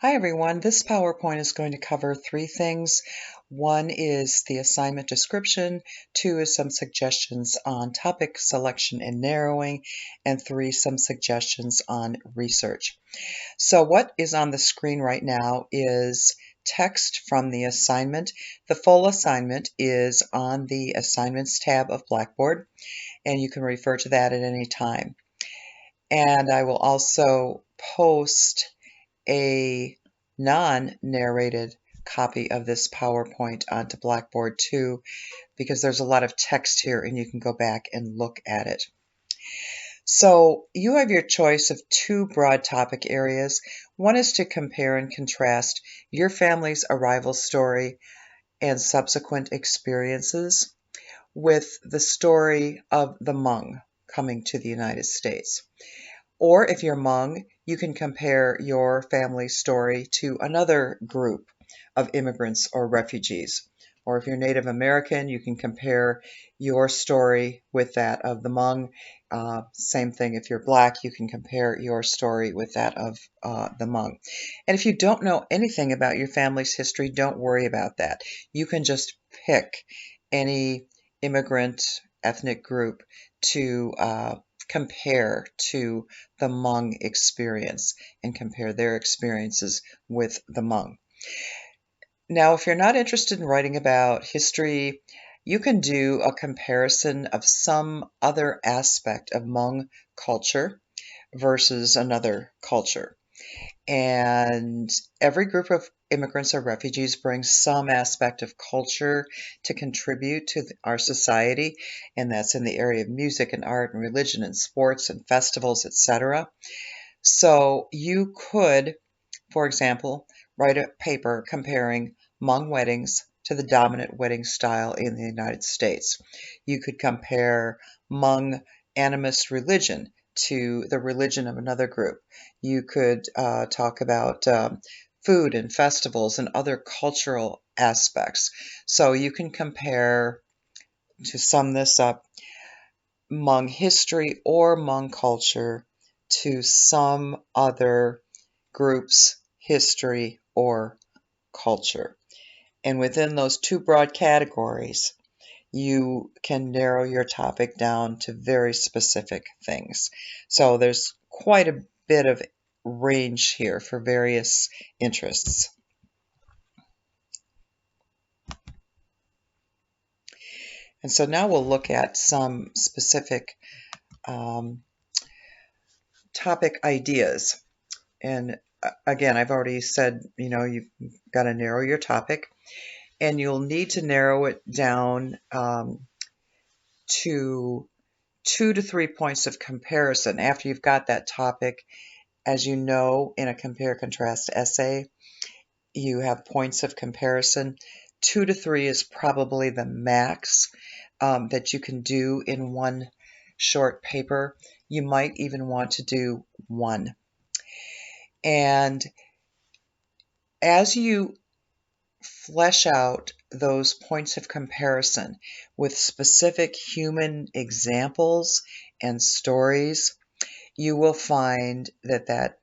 Hi everyone, this PowerPoint is going to cover three things. One is the assignment description, two is some suggestions on topic selection and narrowing, and three, some suggestions on research. So what is on the screen right now is text from the assignment. The full assignment is on the Assignments tab of Blackboard, and you can refer to that at any time. And I will also post a non-narrated copy of this PowerPoint onto Blackboard too, because there's a lot of text here and you can go back and look at it. So you have your choice of two broad topic areas. One is to compare and contrast your family's arrival story and subsequent experiences with the story of the Hmong coming to the United States. Or if you're Hmong, you can compare your family story to another group of immigrants or refugees. Or if you're Native American, you can compare your story with that of the Hmong. Same thing if you're Black, you can compare your story with that of the Hmong. And if you don't know anything about your family's history, don't worry about that. You can just pick any immigrant ethnic group to compare to the Hmong experience and compare their experiences with the Hmong. Now, if you're not interested in writing about history, you can do a comparison of some other aspect of Hmong culture versus another culture. And every group of immigrants or refugees brings some aspect of culture to contribute to our society, and that's in the area of music and art and religion and sports and festivals, etc. So you could, for example, write a paper comparing Hmong weddings to the dominant wedding style in the United States. You could compare Hmong animist religion to the religion of another group. You could talk about food and festivals and other cultural aspects. So you can compare, to sum this up, Hmong history or Hmong culture to some other group's history or culture. And within those two broad categories, you can narrow your topic down to very specific things. So there's quite a bit of range here for various interests. And so now we'll look at some specific topic ideas. And again, I've already said, you've got to narrow your topic, and you'll need to narrow it down to 2 to 3 points of comparison after you've got that topic. As you know, in a compare-contrast essay, you have points of comparison. 2 to 3 is probably the max that you can do in one short paper. You might even want to do one. And as you flesh out those points of comparison with specific human examples and stories, you will find that that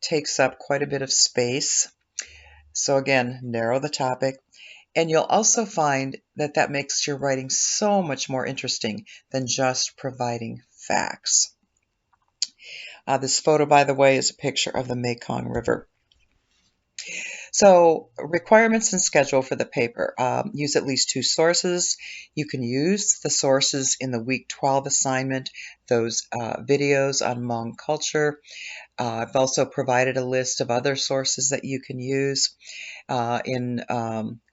takes up quite a bit of space. So again, narrow the topic. And you'll also find that that makes your writing so much more interesting than just providing facts. This photo, by the way, is a picture of the Mekong River. So requirements and schedule for the paper. Use at least 2 sources. You can use the sources in the week 12 assignment, those videos on Hmong culture. I've also provided a list of other sources that you can use. In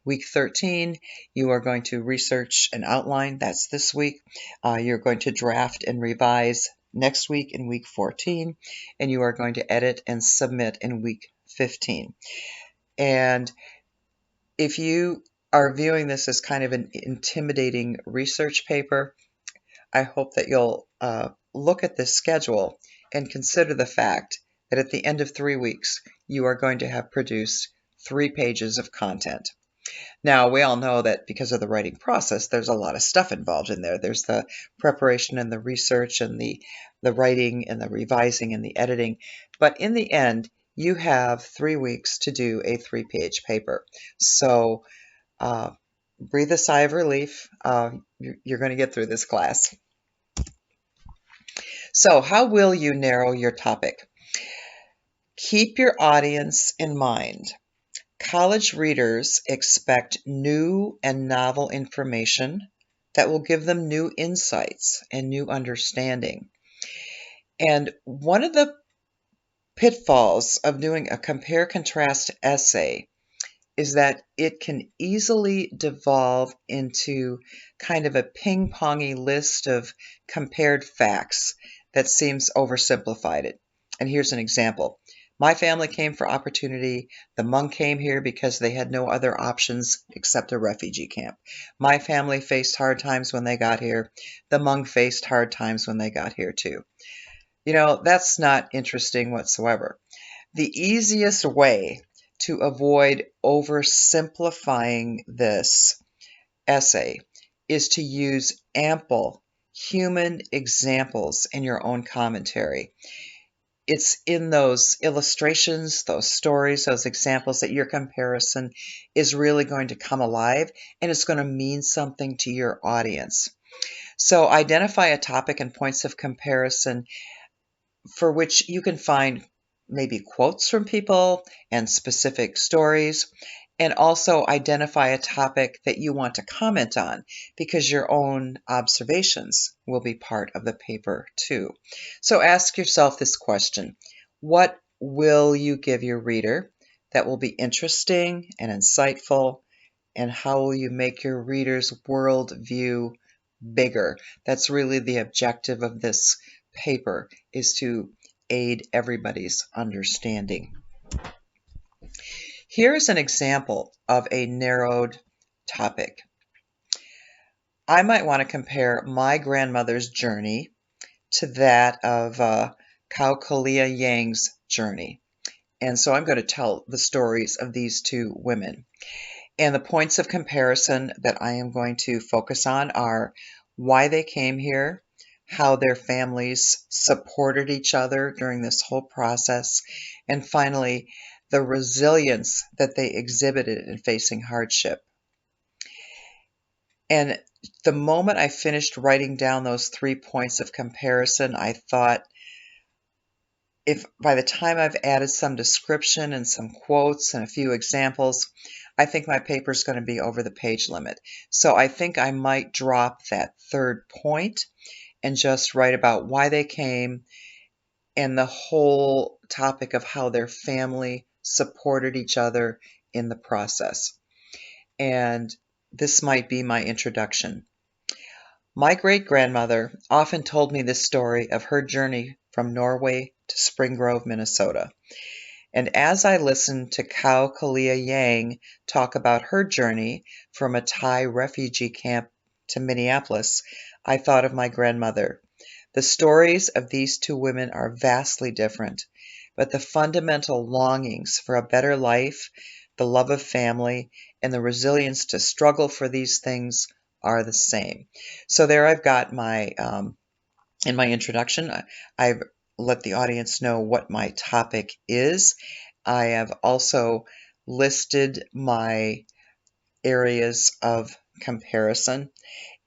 week 13, you are going to research and outline. That's this week. You're going to draft and revise next week in week 14, and you are going to edit and submit in week 15. And if you are viewing this as kind of an intimidating research paper, I hope that you'll look at this schedule and consider the fact that at the end of 3 weeks, you are going to have produced 3 pages of content. Now, we all know that because of the writing process, there's a lot of stuff involved in there. There's the preparation and the research and the writing and the revising and the editing. But in the end, you have 3 weeks to do a 3-page paper. So breathe a sigh of relief. You're going to get through this class. So how will you narrow your topic? Keep your audience in mind. College readers expect new and novel information that will give them new insights and new understanding. And one of the pitfalls of doing a compare-contrast essay is that it can easily devolve into kind of a ping-pongy list of compared facts that seems oversimplified. And here's an example. My family came for opportunity. The Hmong came here because they had no other options except a refugee camp. My family faced hard times when they got here. The Hmong faced hard times when they got here too. You know, that's not interesting whatsoever. The easiest way to avoid oversimplifying this essay is to use ample human examples in your own commentary. It's in those illustrations, those stories, those examples that your comparison is really going to come alive and it's going to mean something to your audience. So identify a topic and points of comparison for which you can find maybe quotes from people and specific stories, and also identify a topic that you want to comment on because your own observations will be part of the paper too. So ask yourself this question: what will you give your reader that will be interesting and insightful, and how will you make your reader's worldview bigger? That's really the objective of this paper, is to aid everybody's understanding. Here's an example of a narrowed topic. I might want to compare my grandmother's journey to that of Khao Kalia Yang's journey. And so I'm going to tell the stories of these two women. And the points of comparison that I am going to focus on are why they came here, how their families supported each other during this whole process, and finally, the resilience that they exhibited in facing hardship. And the moment I finished writing down those 3 points of comparison, I thought, if by the time I've added some description and some quotes and a few examples, I think my paper is going to be over the page limit. So I think I might drop that 3rd point and just write about why they came and the whole topic of how their family supported each other in the process. And this might be my introduction. My great-grandmother often told me this story of her journey from Norway to Spring Grove, Minnesota. And as I listened to Khao Kalia Yang talk about her journey from a Thai refugee camp to Minneapolis, I thought of my grandmother. The stories of these two women are vastly different, but the fundamental longings for a better life, the love of family, and the resilience to struggle for these things are the same. So there I've got my, in my introduction, I've let the audience know what my topic is. I have also listed my areas of comparison,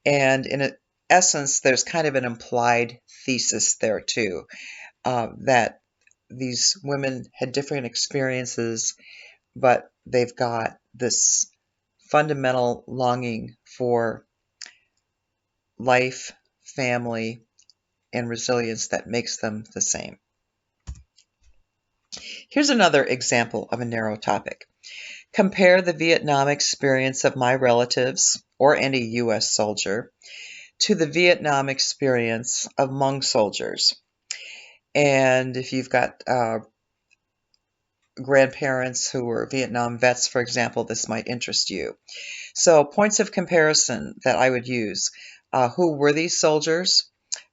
and in essence, there's kind of an implied thesis there too, that these women had different experiences, but they've got this fundamental longing for life, family, and resilience that makes them the same. Here's another example of a narrow topic. Compare the Vietnam experience of my relatives, or any U.S. soldier, to the Vietnam experience of Hmong soldiers. And if you've got grandparents who were Vietnam vets, for example, this might interest you. So points of comparison that I would use. Who were these soldiers?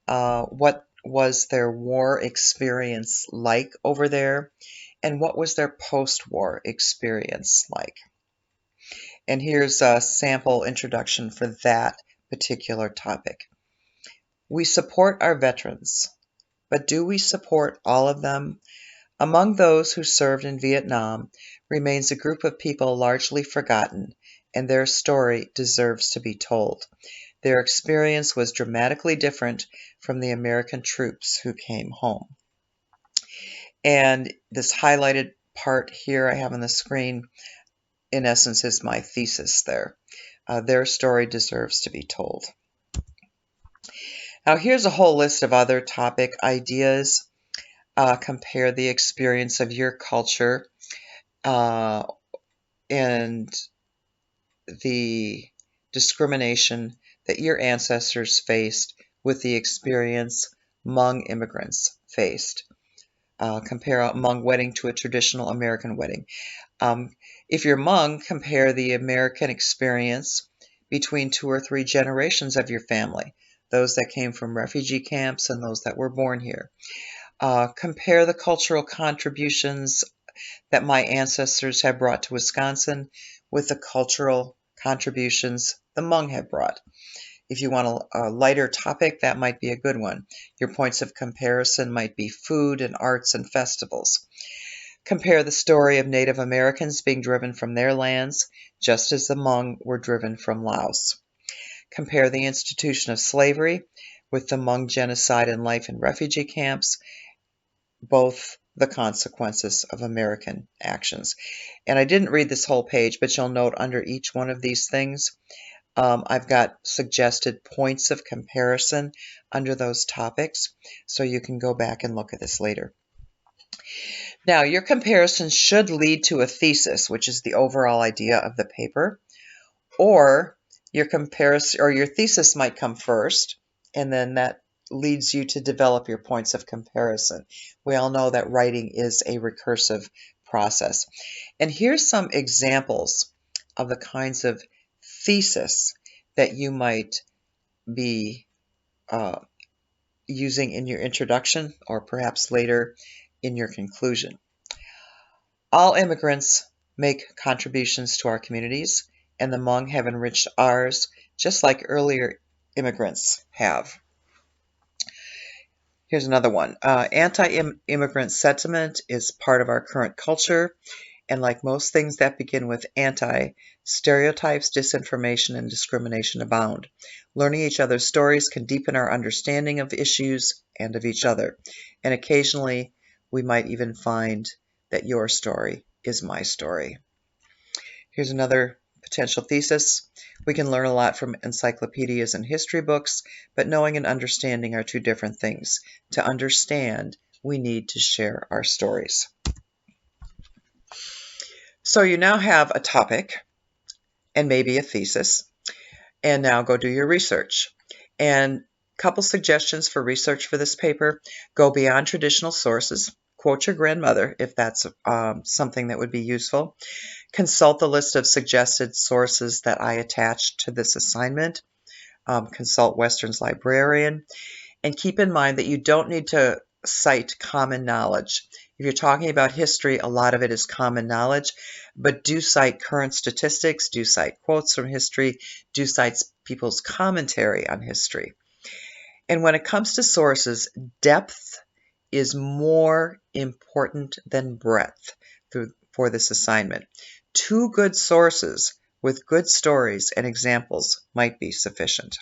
What was their war experience like over there? And what was their post-war experience like? And here's a sample introduction for that particular topic. We support our veterans, but do we support all of them? Among those who served in Vietnam remains a group of people largely forgotten, and their story deserves to be told. Their experience was dramatically different from the American troops who came home. And this highlighted part here I have on the screen, in essence, is my thesis there. Their story deserves to be told. Now here's a whole list of other topic ideas. Compare the experience of your culture and the discrimination that your ancestors faced with the experience Hmong immigrants faced. Compare a Hmong wedding to a traditional American wedding. If you're Hmong, compare the American experience between 2 or 3 generations of your family, those that came from refugee camps and those that were born here. Compare the cultural contributions that my ancestors have brought to Wisconsin with the cultural contributions the Hmong have brought. If you want a lighter topic, that might be a good one. Your points of comparison might be food and arts and festivals. Compare the story of Native Americans being driven from their lands, just as the Hmong were driven from Laos. Compare the institution of slavery with the Hmong genocide and life in refugee camps, both the consequences of American actions. And I didn't read this whole page, but you'll note under each one of these things, I've got suggested points of comparison under those topics, so you can go back and look at this later. Now, your comparison should lead to a thesis, which is the overall idea of the paper, or your comparison or your thesis might come first, and then that leads you to develop your points of comparison. We all know that writing is a recursive process. And here's some examples of the kinds of thesis that you might be using in your introduction or perhaps later in your conclusion. All immigrants make contributions to our communities, and the Hmong have enriched ours just like earlier immigrants have. Here's another one. Anti-immigrant sentiment is part of our current culture, and like most things that begin with anti, stereotypes, disinformation, and discrimination abound. Learning each other's stories can deepen our understanding of issues and of each other, and occasionally we might even find that your story is my story. Here's another potential thesis. We can learn a lot from encyclopedias and history books, but knowing and understanding are two different things. To understand, we need to share our stories. So you now have a topic and maybe a thesis, and now go do your research. And a couple suggestions for research for this paper: go beyond traditional sources. Quote your grandmother if that's something that would be useful. Consult the list of suggested sources that I attached to this assignment. Consult Western's librarian. And keep in mind that you don't need to cite common knowledge. If you're talking about history, a lot of it is common knowledge, but do cite current statistics, do cite quotes from history, do cite people's commentary on history. And when it comes to sources, depth is more important than breadth for this assignment. 2 good sources with good stories and examples might be sufficient.